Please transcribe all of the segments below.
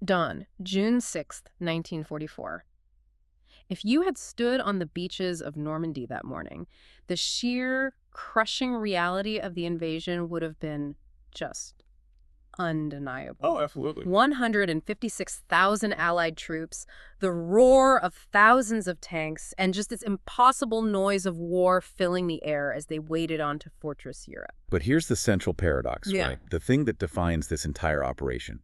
Dawn, June 6th, 1944. If you had stood on the beaches of Normandy that morning, the sheer, crushing reality of the invasion would have been just undeniable. Oh, absolutely. 156,000 Allied troops, the roar of thousands of tanks, and just this impossible noise of war filling the air as they waded onto Fortress Europe. But here's the central paradox, right? The thing that defines this entire operation.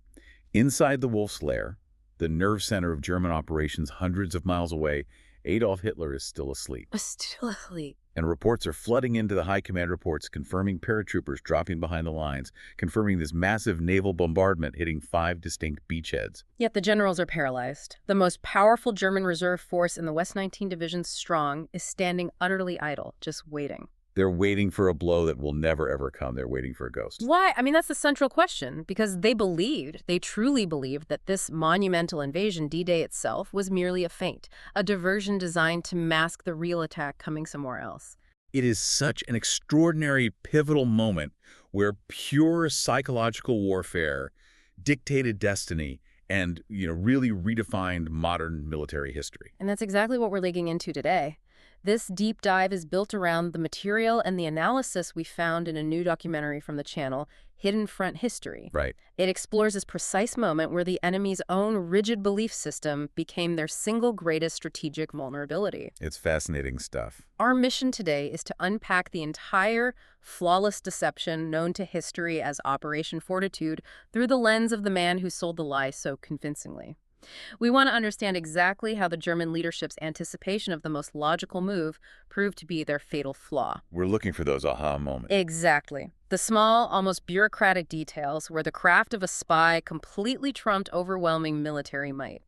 Inside the Wolf's Lair, the nerve center of German operations hundreds of miles away, Adolf Hitler is still asleep. Still asleep. And reports are flooding into the high command reports confirming paratroopers dropping behind the lines, confirming this massive naval bombardment hitting 5 distinct beachheads. Yet the generals are paralyzed. The most powerful German reserve force in the West 19 Division strong is standing utterly idle, just waiting. They're waiting for a blow that will never, ever come. They're waiting for a ghost. Why? I mean, that's the central question, because they truly believed that this monumental invasion, D-Day itself, was merely a feint, a diversion designed to mask the real attack coming somewhere else. It is such an extraordinary, pivotal moment where pure psychological warfare dictated destiny and, really redefined modern military history. And that's exactly what we're digging into today. This deep dive is built around the material and the analysis we found in a new documentary from the channel, Hidden Front History. Right. It explores this precise moment where the enemy's own rigid belief system became their single greatest strategic vulnerability. It's fascinating stuff. Our mission today is to unpack the entire flawless deception known to history as Operation Fortitude through the lens of the man who sold the lie so convincingly. We want to understand exactly how the German leadership's anticipation of the most logical move proved to be their fatal flaw. We're looking for those aha moments. Exactly. The small, almost bureaucratic details where the craft of a spy completely trumped overwhelming military might.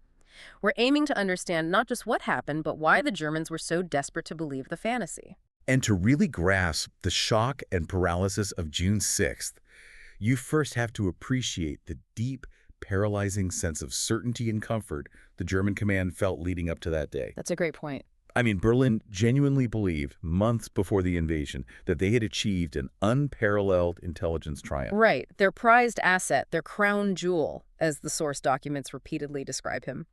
We're aiming to understand not just what happened, but why the Germans were so desperate to believe the fantasy. And to really grasp the shock and paralysis of June 6th, you first have to appreciate the deep, paralyzing sense of certainty and comfort the German command felt leading up to that day. That's a great point. I mean, Berlin genuinely believed months before the invasion that they had achieved an unparalleled intelligence triumph. Right. Their prized asset, their crown jewel, as the source documents repeatedly describe him.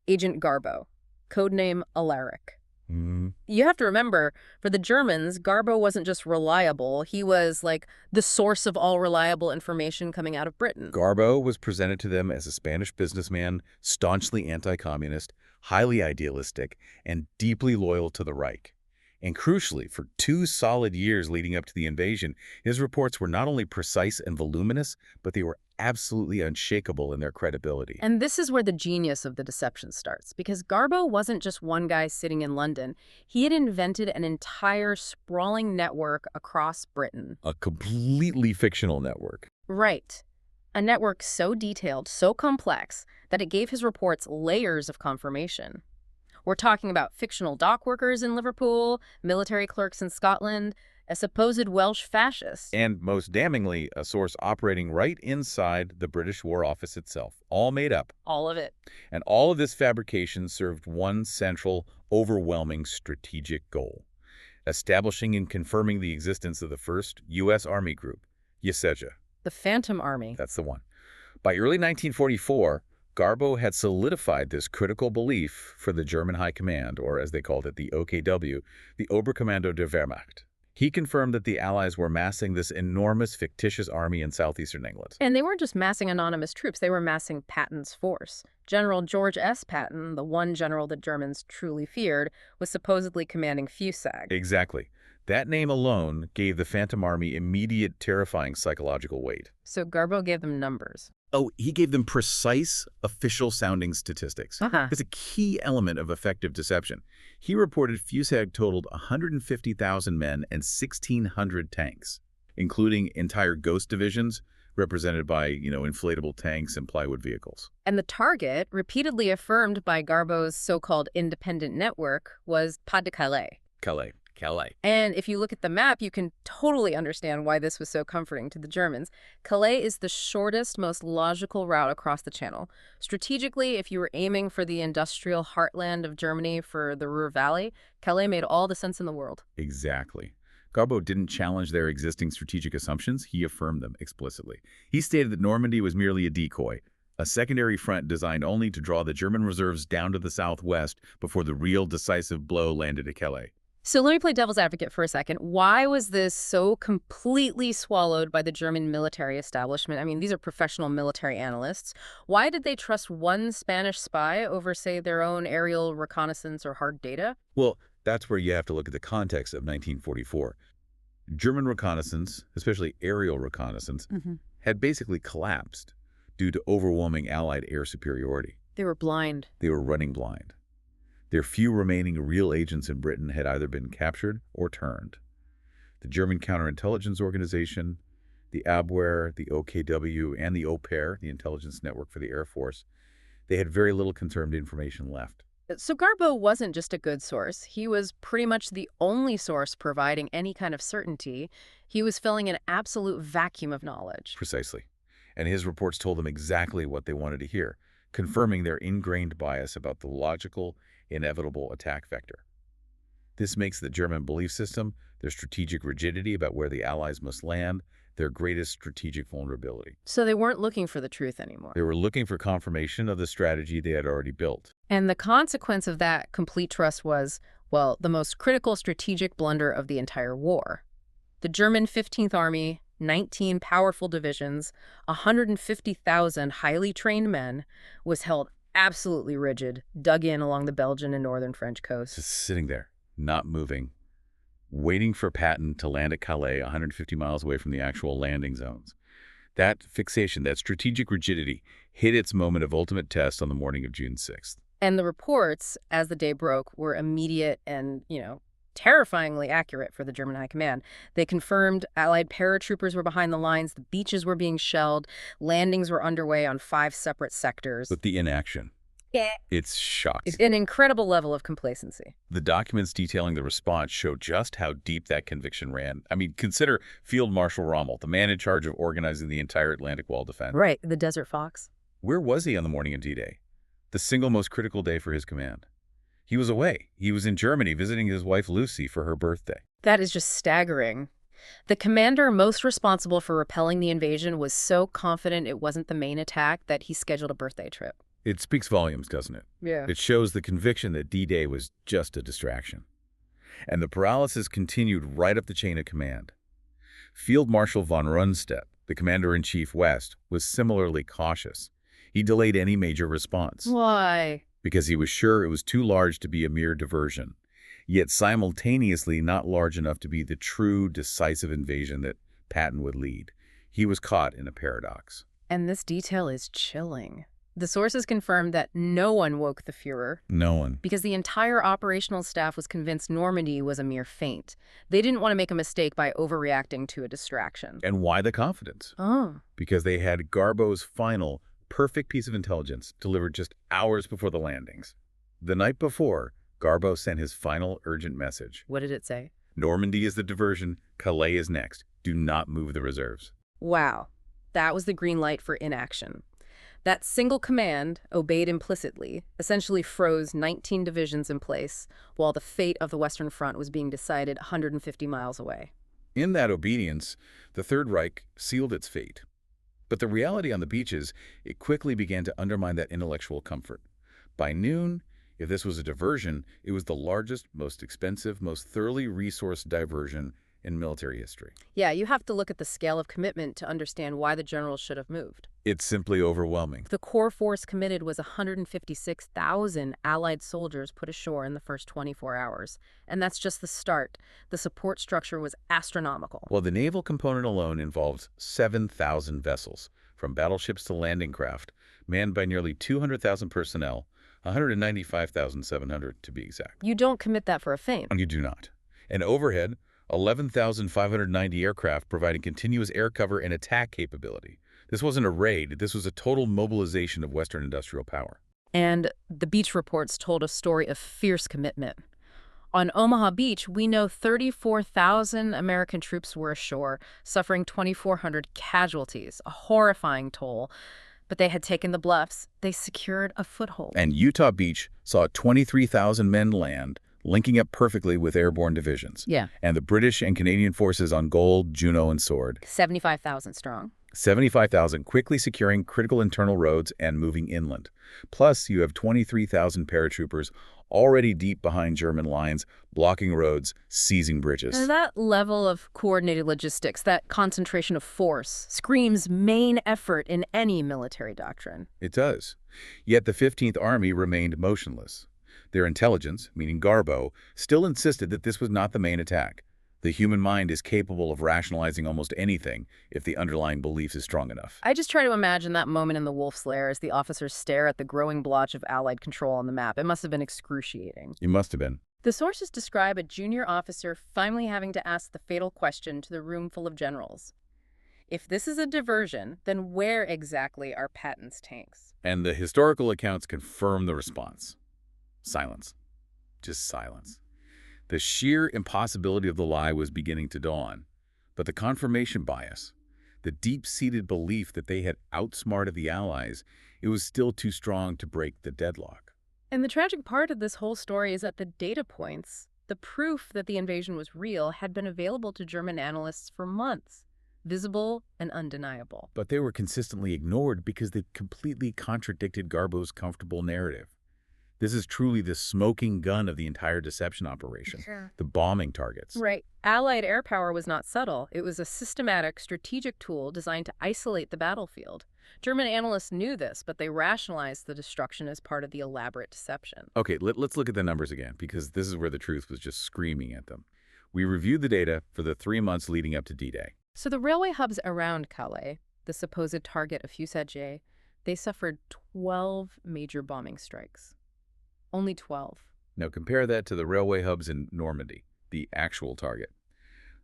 Agent Garbo, codename Alaric. You have to remember, for the Germans, Garbo wasn't just reliable. He was like the source of all reliable information coming out of Britain. Garbo was presented to them as a Spanish businessman, staunchly anti-communist, highly idealistic, and deeply loyal to the Reich. And crucially, for 2 solid years leading up to the invasion, his reports were not only precise and voluminous, but they were absolutely unshakable in their credibility. And this is where the genius of the deception starts, because Garbo wasn't just one guy sitting in London. He had invented an entire sprawling network across Britain. A completely fictional network. Right. A network so detailed, so complex, that it gave his reports layers of confirmation. We're talking about fictional dock workers in Liverpool, military clerks in Scotland, a supposed Welsh fascist. And most damningly, a source operating right inside the British War Office itself, all made up. All of it. And all of this fabrication served one central, overwhelming strategic goal: establishing and confirming the existence of the first U.S. Army group, Yseja. The Phantom Army. That's the one. By early 1944, Garbo had solidified this critical belief for the German High Command, or as they called it, the OKW, the Oberkommando der Wehrmacht. He confirmed that the Allies were massing this enormous fictitious army in southeastern England. And they weren't just massing anonymous troops, they were massing Patton's force. General George S. Patton, the one general the Germans truly feared, was supposedly commanding Fusag. Exactly. That name alone gave the Phantom Army immediate, terrifying psychological weight. So Garbo gave them numbers. Oh, he gave them precise, official-sounding statistics. It's a key element of effective deception. He reported Fusag totaled 150,000 men and 1,600 tanks, including entire ghost divisions represented by, inflatable tanks and plywood vehicles. And the target, repeatedly affirmed by Garbo's so-called independent network, was Pas-de-Calais. Calais. And if you look at the map, you can totally understand why this was so comforting to the Germans. Calais is the shortest, most logical route across the Channel. Strategically, if you were aiming for the industrial heartland of Germany for the Ruhr Valley, Calais made all the sense in the world. Exactly. Garbo didn't challenge their existing strategic assumptions. He affirmed them explicitly. He stated that Normandy was merely a decoy, a secondary front designed only to draw the German reserves down to the southwest before the real decisive blow landed at Calais. So let me play devil's advocate for a second. Why was this so completely swallowed by the German military establishment? I mean, these are professional military analysts. Why did they trust one Spanish spy over, say, their own aerial reconnaissance or hard data? Well, that's where you have to look at the context of 1944. German reconnaissance, especially aerial reconnaissance, had basically collapsed due to overwhelming Allied air superiority. They were blind. They were running blind. Their few remaining real agents in Britain had either been captured or turned. The German counterintelligence organization, the Abwehr, the OKW, and the OPER, the intelligence network for the Air Force, they had very little confirmed information left. So Garbo wasn't just a good source. He was pretty much the only source providing any kind of certainty. He was filling an absolute vacuum of knowledge. Precisely. And his reports told them exactly what they wanted to hear, confirming their ingrained bias about the logical, inevitable attack vector. This makes the German belief system, their strategic rigidity about where the Allies must land, their greatest strategic vulnerability. So they weren't looking for the truth anymore. They were looking for confirmation of the strategy they had already built. And the consequence of that complete trust was, well, the most critical strategic blunder of the entire war. The German 15th Army, 19 powerful divisions, 150,000 highly trained men, was held absolutely rigid, dug in along the Belgian and northern French coasts. Just sitting there, not moving, waiting for Patton to land at Calais, 150 miles away from the actual landing zones. That fixation, that strategic rigidity, hit its moment of ultimate test on the morning of June 6th. And the reports, as the day broke, were immediate and, terrifyingly accurate for the German High Command. They confirmed Allied paratroopers were behind the lines, the beaches were being shelled, landings were underway on 5 separate sectors. But the inaction, it's shocking. It's an incredible level of complacency. The documents detailing the response show just how deep that conviction ran. I mean, consider Field Marshal Rommel, the man in charge of organizing the entire Atlantic Wall defense. Right, the Desert Fox. Where was he on the morning of D-Day? The single most critical day for his command. He was away. He was in Germany visiting his wife Lucy for her birthday. That is just staggering. The commander most responsible for repelling the invasion was so confident it wasn't the main attack that he scheduled a birthday trip. It speaks volumes, doesn't it? Yeah. It shows the conviction that D-Day was just a distraction. And the paralysis continued right up the chain of command. Field Marshal von Rundstedt, the commander-in-chief west, was similarly cautious. He delayed any major response. Why? Because he was sure it was too large to be a mere diversion, yet simultaneously not large enough to be the true, decisive invasion that Patton would lead. He was caught in a paradox. And this detail is chilling. The sources confirmed that no one woke the Fuhrer. No one. Because the entire operational staff was convinced Normandy was a mere feint. They didn't want to make a mistake by overreacting to a distraction. And why the confidence? Because they had Garbo's final, perfect piece of intelligence delivered just hours before the landings. The night before, Garbo sent his final urgent message. What did it say? Normandy is the diversion. Calais is next. Do not move the reserves. Wow. That was the green light for inaction. That single command, obeyed implicitly, essentially froze 19 divisions in place while the fate of the Western Front was being decided 150 miles away. In that obedience, the Third Reich sealed its fate. But the reality on the beaches, it quickly began to undermine that intellectual comfort. By noon, if this was a diversion, it was the largest, most expensive, most thoroughly resourced diversion in military history. Yeah, you have to look at the scale of commitment to understand why the generals should have moved. It's simply overwhelming. The core force committed was 156,000 Allied soldiers put ashore in the first 24 hours. And that's just the start. The support structure was astronomical. Well, the naval component alone involved 7,000 vessels, from battleships to landing craft, manned by nearly 200,000 personnel, 195,700 to be exact. You don't commit that for a feint. You do not. And overhead, 11,590 aircraft providing continuous air cover and attack capability. This wasn't a raid. This was a total mobilization of Western industrial power. And the beach reports told a story of fierce commitment. On Omaha Beach, we know 34,000 American troops were ashore, suffering 2,400 casualties, a horrifying toll. But they had taken the bluffs. They secured a foothold. And Utah Beach saw 23,000 men land, linking up perfectly with airborne divisions. Yeah. And the British and Canadian forces on Gold, Juno, and Sword. 75,000 strong. 75,000 quickly securing critical internal roads and moving inland. Plus, you have 23,000 paratroopers already deep behind German lines, blocking roads, seizing Now, bridges. that level of coordinated logistics, that concentration of force, screams main effort in any military doctrine. It does. Yet the 15th Army remained motionless. Their intelligence, meaning Garbo, still insisted that this was not the main attack. The human mind is capable of rationalizing almost anything if the underlying belief is strong enough. I just try to imagine that moment in the Wolf's Lair as the officers stare at the growing blotch of Allied control on the map. It must have been excruciating. It must have been. The sources describe a junior officer finally having to ask the fatal question to the room full of generals. If this is a diversion, then where exactly are Patton's tanks? And the historical accounts confirm the response. Silence. Just silence. The sheer impossibility of the lie was beginning to dawn. But the confirmation bias, the deep-seated belief that they had outsmarted the Allies, it was still too strong to break the deadlock. And the tragic part of this whole story is that the data points, the proof that the invasion was real, had been available to German analysts for months, visible and undeniable. But they were consistently ignored because they completely contradicted Garbo's comfortable narrative. This is truly the smoking gun of the entire deception operation, Sure. the bombing targets. Right. Allied air power was not subtle. It was a systematic, strategic tool designed to isolate the battlefield. German analysts knew this, but they rationalized the destruction as part of the elaborate deception. Okay, let's look at the numbers again, because this is where the truth was just screaming at them. We reviewed the data for the 3 months leading up to D-Day. So the railway hubs around Calais, the supposed target of Fusiliers, they suffered 12 major bombing strikes. Only 12. Now compare that to the railway hubs in Normandy, the actual target.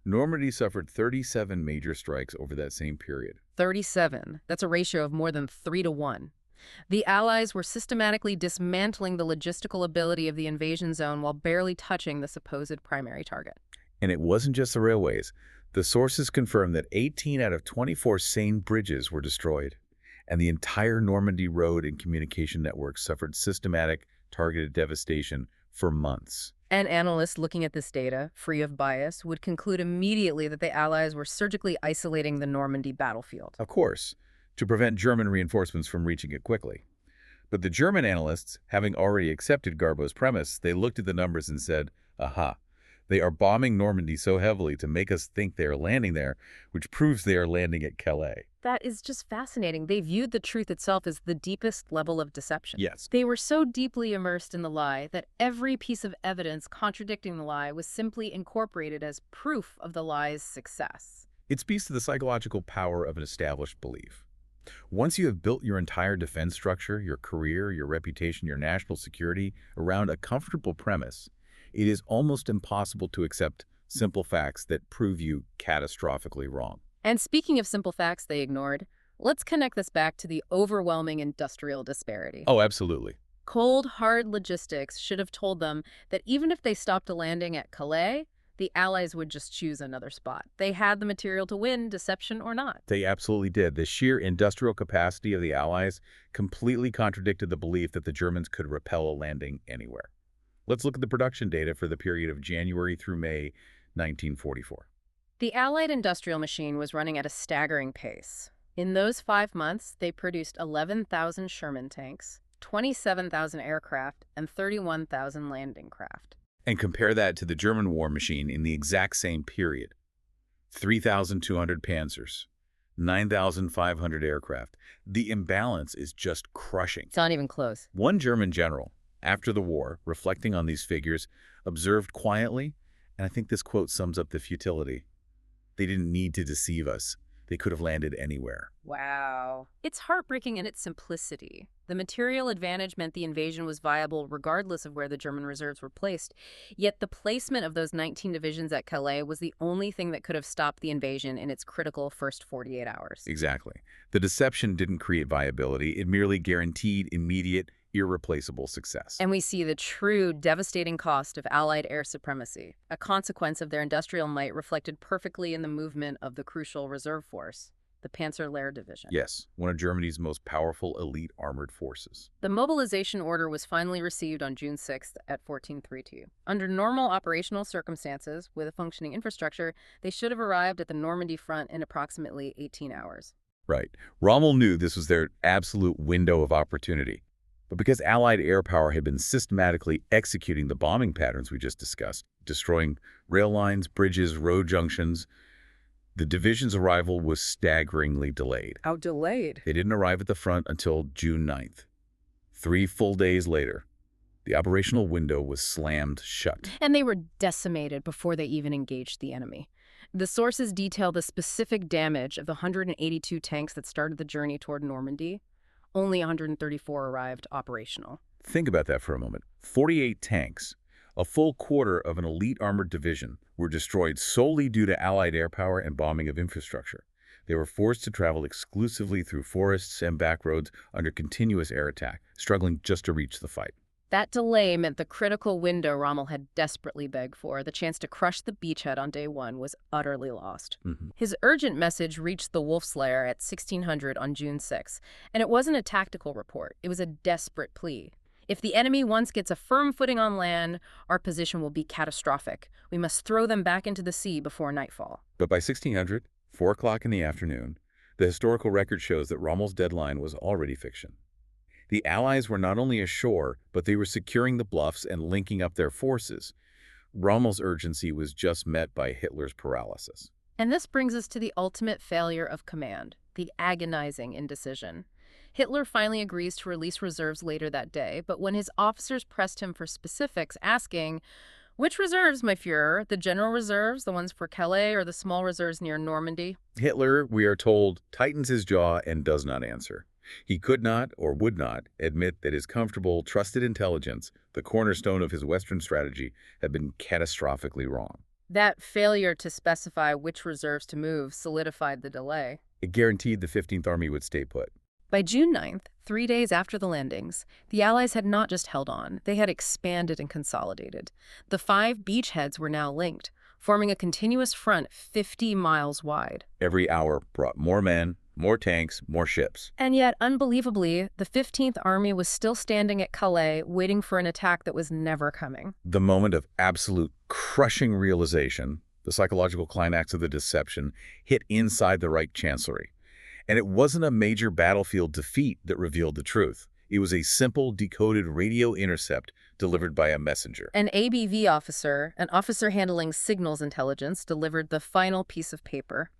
Normandy suffered 37 major strikes over that same period. 37. That's a ratio of more than 3 to 1. The Allies were systematically dismantling the logistical ability of the invasion zone while barely touching the supposed primary target. And it wasn't just the railways. The sources confirmed that 18 out of 24 Seine bridges were destroyed, and the entire Normandy road and communication network suffered systematic, targeted devastation for months. And analysts looking at this data, free of bias, would conclude immediately that the Allies were surgically isolating the Normandy battlefield. Of course, to prevent German reinforcements from reaching it quickly. But the German analysts, having already accepted Garbo's premise, they looked at the numbers and said, aha, they are bombing Normandy so heavily to make us think they are landing there, which proves they are landing at Calais. That is just fascinating. They viewed the truth itself as the deepest level of deception. Yes. They were so deeply immersed in the lie that every piece of evidence contradicting the lie was simply incorporated as proof of the lie's success. It speaks to the psychological power of an established belief. Once you have built your entire defense structure, your career, your reputation, your national security around a comfortable premise, it is almost impossible to accept simple facts that prove you catastrophically wrong. And speaking of simple facts they ignored, let's connect this back to the overwhelming industrial disparity. Oh, absolutely. Cold, hard logistics should have told them that even if they stopped landing at Calais, the Allies would just choose another spot. They had the material to win, deception or not. They absolutely did. The sheer industrial capacity of the Allies completely contradicted the belief that the Germans could repel a landing anywhere. Let's look at the production data for the period of January through May 1944. The Allied industrial machine was running at a staggering pace. In those 5 months, they produced 11,000 Sherman tanks, 27,000 aircraft, and 31,000 landing craft. And compare that to the German war machine in the exact same period. 3,200 panzers, 9,500 aircraft. The imbalance is just crushing. It's not even close. One German general, after the war, reflecting on these figures, observed quietly, and I think this quote sums up the futility. They didn't need to deceive us. They could have landed anywhere. Wow. It's heartbreaking in its simplicity. The material advantage meant the invasion was viable regardless of where the German reserves were placed. Yet the placement of those 19 divisions at Calais was the only thing that could have stopped the invasion in its critical first 48 hours. Exactly. The deception didn't create viability. It merely guaranteed immediate, irreplaceable success. And we see the true devastating cost of Allied air supremacy, a consequence of their industrial might reflected perfectly in the movement of the crucial reserve force, the Panzerlehr Division. Yes, one of Germany's most powerful elite armored forces. The mobilization order was finally received on June 6th at 1432. Under normal operational circumstances, with a functioning infrastructure, they should have arrived at the Normandy front in approximately 18 hours. Right. Rommel knew this was their absolute window of opportunity. But because Allied air power had been systematically executing the bombing patterns we just discussed, destroying rail lines, bridges, road junctions, the division's arrival was staggeringly delayed. How delayed? They didn't arrive at the front until June 9th. 3 full days later, the operational window was slammed shut. And they were decimated before they even engaged the enemy. The sources detail the specific damage of the 182 tanks that started the journey toward Normandy. Only 134 arrived operational. Think about that for a moment. 48 tanks, a full quarter of an elite armored division, were destroyed solely due to Allied air power and bombing of infrastructure. They were forced to travel exclusively through forests and back roads under continuous air attack, struggling just to reach the fight. That delay meant the critical window Rommel had desperately begged for, the chance to crush the beachhead on day one, was utterly lost. His urgent message reached the Wolf's Lair at 1600 on June 6, and it wasn't a tactical report. It was a desperate plea. If the enemy once gets a firm footing on land, our position will be catastrophic. We must throw them back into the sea before nightfall. But by 1600, 4 o'clock in the afternoon, the historical record shows that Rommel's deadline was already fiction. The Allies were not only ashore, but they were securing the bluffs and linking up their forces. Rommel's urgency was just met by Hitler's paralysis. And this brings us to the ultimate failure of command, the agonizing indecision. Hitler finally agrees to release reserves later that day, but when his officers pressed him for specifics, asking, "Which reserves, my Führer? The general reserves, the ones for Calais, or the small reserves near Normandy?" Hitler, we are told, tightens his jaw and does not answer. He could not, or would not, admit that his comfortable, trusted intelligence, the cornerstone of his Western strategy, had been catastrophically wrong. That failure to specify which reserves to move solidified the delay. It guaranteed the 15th Army would stay put. By June 9th, 3 days after the landings, the Allies had not just held on, they had expanded and consolidated. The 5 beachheads were now linked, forming a continuous front 50 miles wide. Every hour brought more men, more tanks, more ships. And yet, unbelievably, the 15th Army was still standing at Calais, waiting for an attack that was never coming. The moment of absolute crushing realization, the psychological climax of the deception, hit inside the Reich Chancellery. And it wasn't a major battlefield defeat that revealed the truth. It was a simple, decoded radio intercept delivered by a messenger. An ABV officer, an officer handling signals intelligence, delivered the final piece of paper.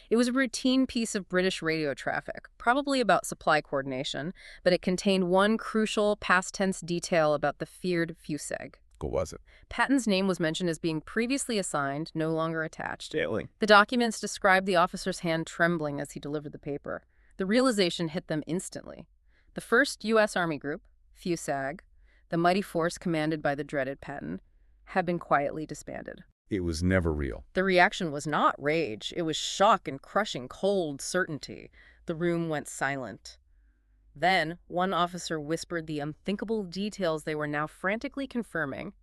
It was a routine piece of British radio traffic, probably about supply coordination, but it contained one crucial past-tense detail about the feared fuseg. What was it? Patton's name was mentioned as being previously assigned, no longer attached. Sailing. The documents described the officer's hand trembling as he delivered the paper. The realization hit them instantly. The 1st U.S. Army Group, fuseg, the mighty force commanded by the dreaded Patton, had been quietly disbanded. It was never real. The reaction was not rage. It was shock and crushing cold certainty. The room went silent. Then, one officer whispered the unthinkable details they were now frantically confirming.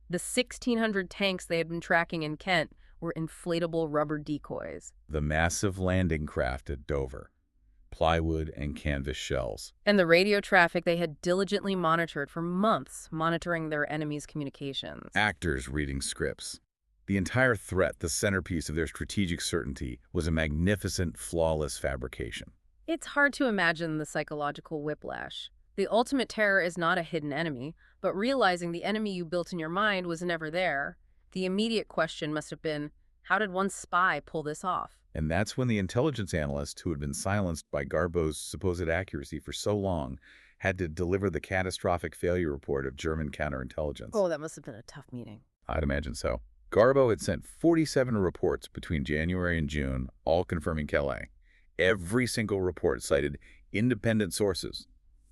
The 1,600 tanks they had been tracking in Kent were inflatable rubber decoys. The massive landing craft at Dover. Plywood and canvas shells. And the radio traffic they had diligently monitored for months, monitoring their enemy's communications. Actors reading scripts. The entire threat, the centerpiece of their strategic certainty, was a magnificent, flawless fabrication. It's hard to imagine the psychological whiplash. The ultimate terror is not a hidden enemy, but realizing the enemy you built in your mind was never there. The immediate question must have been, how did one spy pull this off? And that's when the intelligence analyst, who had been silenced by Garbo's supposed accuracy for so long, had to deliver the catastrophic failure report of German counterintelligence. Oh, that must have been a tough meeting. I'd imagine so. Garbo had sent 47 reports between January and June, all confirming Calais. Every single report cited independent sources,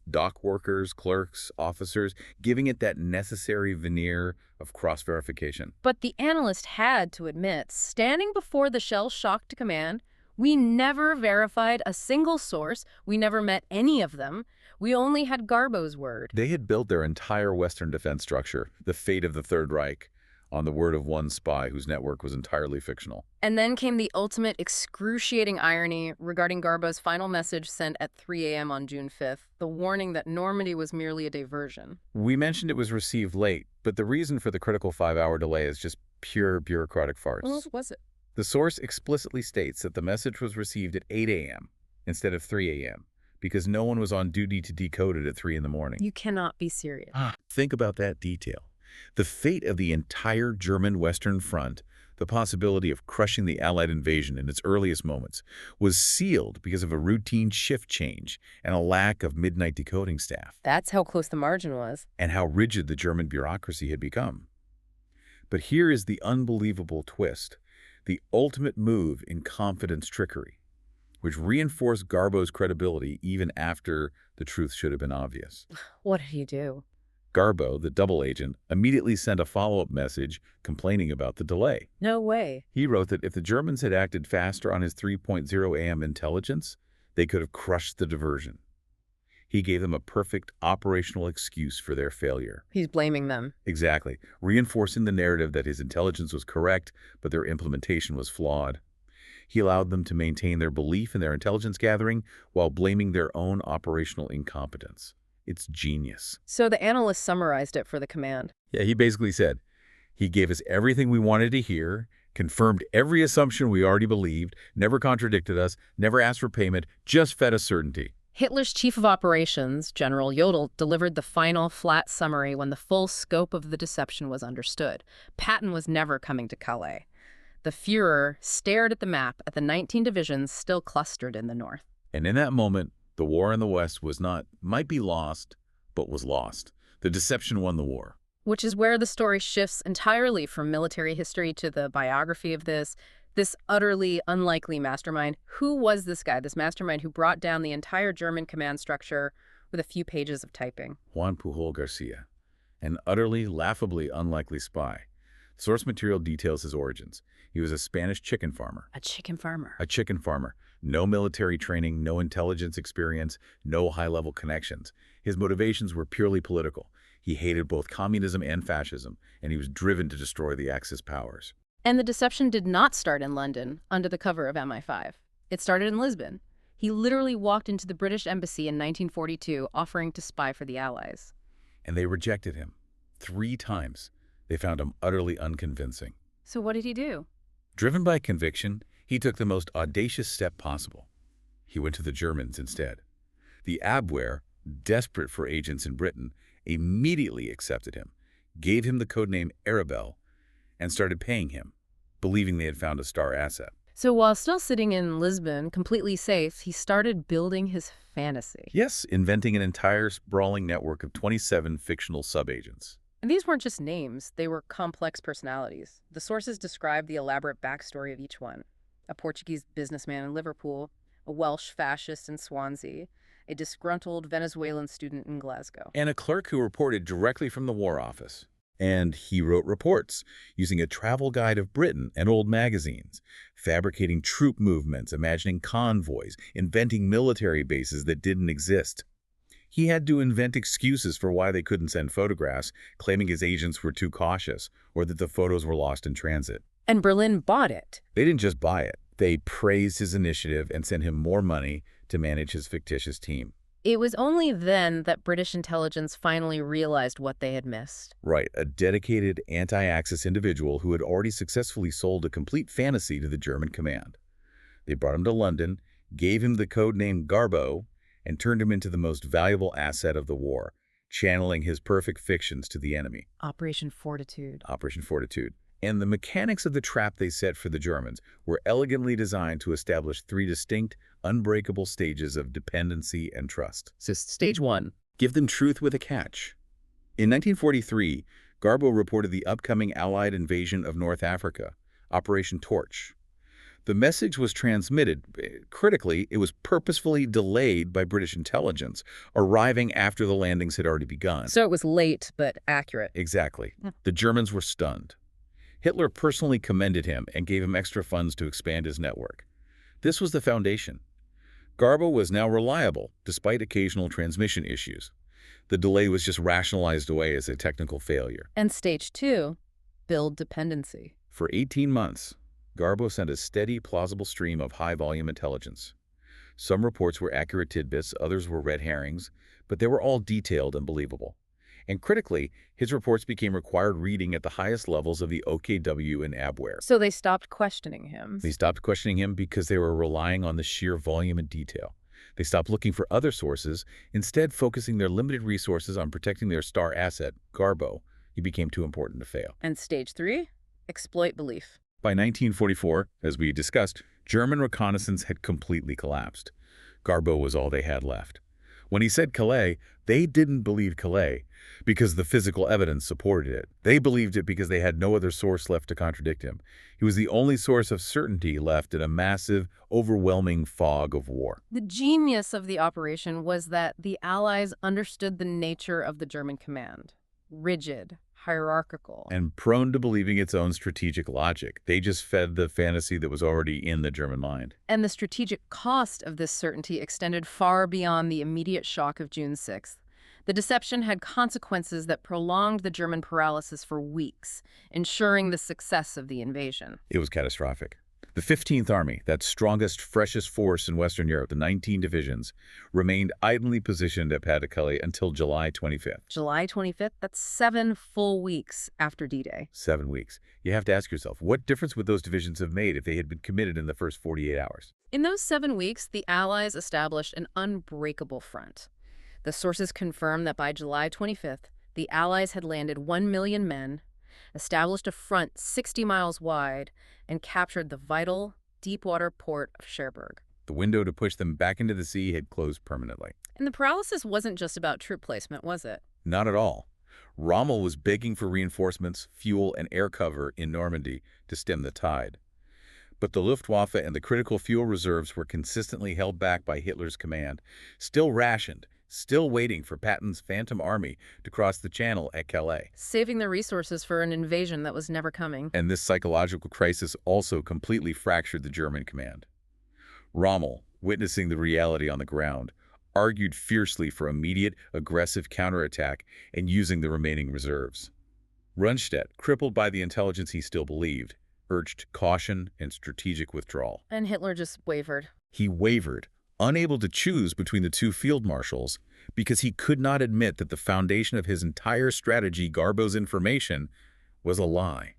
dock workers, clerks, officers, giving it that necessary veneer of cross-verification. But the analyst had to admit, standing before the shell-shocked command, we never verified a single source, we never met any of them, we only had Garbo's word. They had built their entire Western defense structure, the fate of the Third Reich, on the word of one spy whose network was entirely fictional. And then came the ultimate excruciating irony regarding Garbo's final message sent at 3 a.m. on June 5th, the warning that Normandy was merely a diversion. We mentioned it was received late, but the reason for the critical 5-hour delay is just pure bureaucratic farce. What was it? The source explicitly states that the message was received at 8 a.m., instead of 3 a.m. because no one was on duty to decode it at 3 in the morning. You cannot be serious. Think about that detail. The fate of the entire German Western Front, the possibility of crushing the Allied invasion in its earliest moments, was sealed because of a routine shift change and a lack of midnight decoding staff, That's how close the margin was. and how rigid the German bureaucracy had become. But here is the unbelievable twist, the ultimate move in confidence trickery, which reinforced Garbo's credibility even after the truth should have been obvious. What did he do? Garbo, the double agent, immediately sent a follow-up message complaining about the delay. No way. He wrote that if the Germans had acted faster on his 3.0 a.m. intelligence, they could have crushed the diversion. He gave them a perfect operational excuse for their failure. He's blaming them. Exactly, reinforcing the narrative that his intelligence was correct, but their implementation was flawed. He allowed them to maintain their belief in their intelligence gathering while blaming their own operational incompetence. It's genius. So the analyst summarized it for the command. Yeah, he basically said, he gave us everything we wanted to hear, confirmed every assumption we already believed, never contradicted us, never asked for payment, just fed us certainty. Hitler's chief of operations, General Jodl, delivered the final flat summary when the full scope of the deception was understood. Patton was never coming to Calais. The Führer stared at the map at the 19 divisions still clustered in the north. And in that moment, the war in the West might be lost, but was lost. The deception won the war. Which is where the story shifts entirely from military history to the biography of this utterly unlikely mastermind. Who was this guy, this mastermind who brought down the entire German command structure with a few pages of typing? Juan Pujol Garcia, an utterly, laughably unlikely spy. Source material details his origins. He was a Spanish chicken farmer. A chicken farmer. A chicken farmer. No military training, no intelligence experience, no high-level connections. His motivations were purely political. He hated both communism and fascism, and he was driven to destroy the Axis powers. And the deception did not start in London under the cover of MI5. It started in Lisbon. He literally walked into the British embassy in 1942 offering to spy for the Allies. And they rejected him 3 times. They found him utterly unconvincing. So what did he do? Driven by conviction, he took the most audacious step possible. He went to the Germans instead. The Abwehr, desperate for agents in Britain, immediately accepted him, gave him the codename Arabelle, and started paying him, believing they had found a star asset. So while still sitting in Lisbon, completely safe, he started building his fantasy. Yes, inventing an entire sprawling network of 27 fictional subagents. And these weren't just names, they were complex personalities. The sources describe the elaborate backstory of each one. A Portuguese businessman in Liverpool, a Welsh fascist in Swansea, a disgruntled Venezuelan student in Glasgow. And a clerk who reported directly from the War Office. And he wrote reports, using a travel guide of Britain and old magazines, fabricating troop movements, imagining convoys, inventing military bases that didn't exist. He had to invent excuses for why they couldn't send photographs, claiming his agents were too cautious or that the photos were lost in transit. And Berlin bought it. They didn't just buy it. They praised his initiative and sent him more money to manage his fictitious team. It was only then that British intelligence finally realized what they had missed. Right, a dedicated anti-Axis individual who had already successfully sold a complete fantasy to the German command. They brought him to London, gave him the code name Garbo, and turned him into the most valuable asset of the war, channeling his perfect fictions to the enemy. Operation Fortitude. Operation Fortitude. And the mechanics of the trap they set for the Germans were elegantly designed to establish 3 distinct, unbreakable stages of dependency and trust. So stage 1. Give them truth with a catch. In 1943, Garbo reported the upcoming Allied invasion of North Africa, Operation Torch. The message was transmitted. Critically, it was purposefully delayed by British intelligence, arriving after the landings had already begun. So it was late, but accurate. Exactly. The Germans were stunned. Hitler personally commended him and gave him extra funds to expand his network. This was the foundation. Garbo was now reliable, despite occasional transmission issues. The delay was just rationalized away as a technical failure. And stage 2, build dependency. For 18 months, Garbo sent a steady, plausible stream of high-volume intelligence. Some reports were accurate tidbits, others were red herrings, but they were all detailed and believable. And critically, his reports became required reading at the highest levels of the OKW and Abwehr. So they stopped questioning him. They stopped questioning him because they were relying on the sheer volume and detail. They stopped looking for other sources, instead focusing their limited resources on protecting their star asset, Garbo. He became too important to fail. And stage 3? Exploit belief. By 1944, as we discussed, German reconnaissance had completely collapsed. Garbo was all they had left. When he said Calais, they didn't believe Calais because the physical evidence supported it. They believed it because they had no other source left to contradict him. He was the only source of certainty left in a massive, overwhelming fog of war. The genius of the operation was that the Allies understood the nature of the German command. Rigid, hierarchical. And prone to believing its own strategic logic. They just fed the fantasy that was already in the German mind. And the strategic cost of this certainty extended far beyond the immediate shock of June 6th. The deception had consequences that prolonged the German paralysis for weeks, ensuring the success of the invasion. It was catastrophic. The 15th Army, that strongest, freshest force in Western Europe, the 19 divisions, remained idly positioned at Pas-de-Calais until July 25th. July 25th? That's 7 full weeks after D-Day. 7 weeks. You have to ask yourself, what difference would those divisions have made if they had been committed in the first 48 hours? In those 7 weeks, the Allies established an unbreakable front. The sources confirm that by July 25th, the Allies had landed 1 million men, established a front 60 miles wide, and captured the vital, deep-water port of Cherbourg. The window to push them back into the sea had closed permanently. And the paralysis wasn't just about troop placement, was it? Not at all. Rommel was begging for reinforcements, fuel, and air cover in Normandy to stem the tide. But the Luftwaffe and the critical fuel reserves were consistently held back by Hitler's command, still rationed, still waiting for Patton's Phantom Army to cross the Channel at Calais. Saving the resources for an invasion that was never coming. And this psychological crisis also completely fractured the German command. Rommel, witnessing the reality on the ground, argued fiercely for immediate, aggressive counterattack and using the remaining reserves. Rundstedt, crippled by the intelligence he still believed, urged caution and strategic withdrawal. And Hitler just wavered. He wavered, unable to choose between the two field marshals, because he could not admit that the foundation of his entire strategy, Garbo's information, was a lie.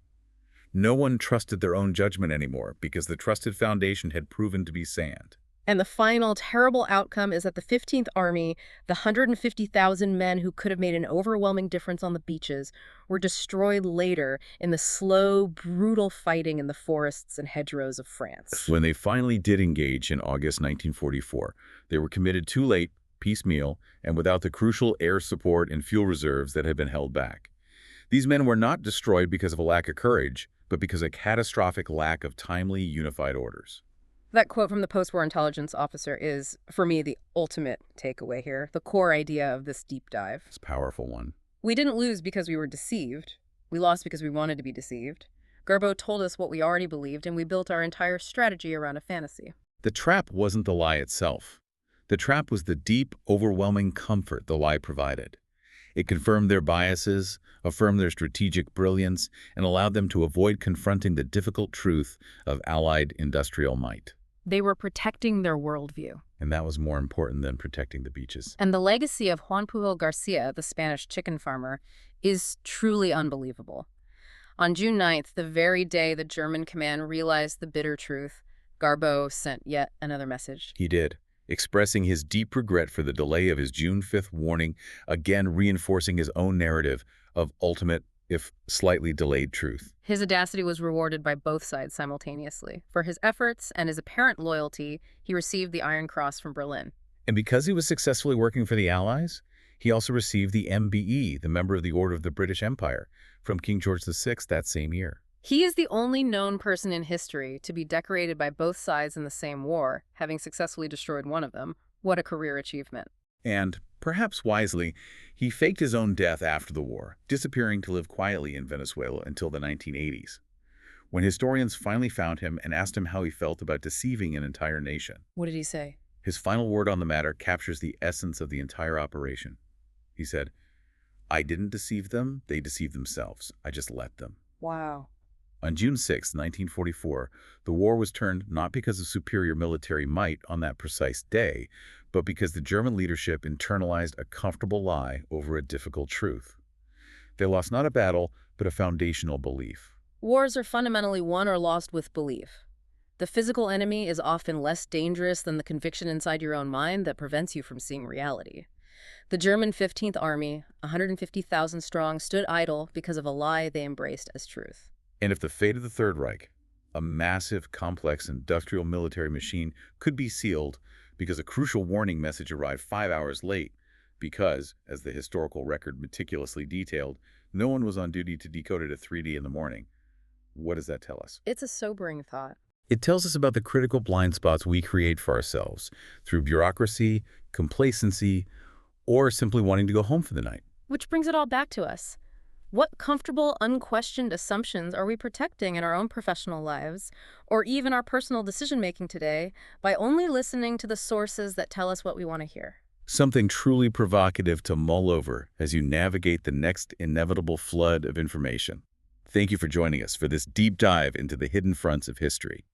No one trusted their own judgment anymore because the trusted foundation had proven to be sand. And the final terrible outcome is that the 15th Army, the 150,000 men who could have made an overwhelming difference on the beaches, were destroyed later in the slow, brutal fighting in the forests and hedgerows of France. When they finally did engage in August 1944, they were committed too late, piecemeal, and without the crucial air support and fuel reserves that had been held back. These men were not destroyed because of a lack of courage, but because of a catastrophic lack of timely, unified orders. That quote from the post-war intelligence officer is, for me, the ultimate takeaway here, the core idea of this deep dive. It's a powerful one. We didn't lose because we were deceived. We lost because we wanted to be deceived. Garbo told us what we already believed, and we built our entire strategy around a fantasy. The trap wasn't the lie itself. The trap was the deep, overwhelming comfort the lie provided. It confirmed their biases, affirmed their strategic brilliance, and allowed them to avoid confronting the difficult truth of Allied industrial might. They were protecting their worldview. And that was more important than protecting the beaches. And the legacy of Juan Pujol Garcia, the Spanish chicken farmer, is truly unbelievable. On June 9th, the very day the German command realized the bitter truth, Garbo sent yet another message. He did, expressing his deep regret for the delay of his June 5th warning, again reinforcing his own narrative of ultimate, if slightly delayed, truth. His audacity was rewarded by both sides simultaneously. For his efforts and his apparent loyalty, he received the Iron Cross from Berlin. And because he was successfully working for the Allies, he also received the MBE, the Member of the Order of the British Empire, from King George VI that same year. He is the only known person in history to be decorated by both sides in the same war, having successfully destroyed one of them. What a career achievement. And, perhaps wisely, he faked his own death after the war, disappearing to live quietly in Venezuela until the 1980s, when historians finally found him and asked him how he felt about deceiving an entire nation. What did he say? His final word on the matter captures the essence of the entire operation. He said, "I didn't deceive them, they deceived themselves. I just let them." Wow. On June 6, 1944, the war was turned not because of superior military might on that precise day, but because the German leadership internalized a comfortable lie over a difficult truth. They lost not a battle, but a foundational belief. Wars are fundamentally won or lost with belief. The physical enemy is often less dangerous than the conviction inside your own mind that prevents you from seeing reality. The German 15th Army, 150,000 strong, stood idle because of a lie they embraced as truth. And if the fate of the Third Reich, a massive, complex industrial military machine, could be sealed because a crucial warning message arrived 5 hours late, because, as the historical record meticulously detailed, no one was on duty to decode it at 3D in the morning. What does that tell us? It's a sobering thought. It tells us about the critical blind spots we create for ourselves through bureaucracy, complacency, or simply wanting to go home for the night. Which brings it all back to us. What comfortable, unquestioned assumptions are we protecting in our own professional lives, or even our personal decision-making today, by only listening to the sources that tell us what we want to hear? Something truly provocative to mull over as you navigate the next inevitable flood of information. Thank you for joining us for this deep dive into the hidden fronts of history.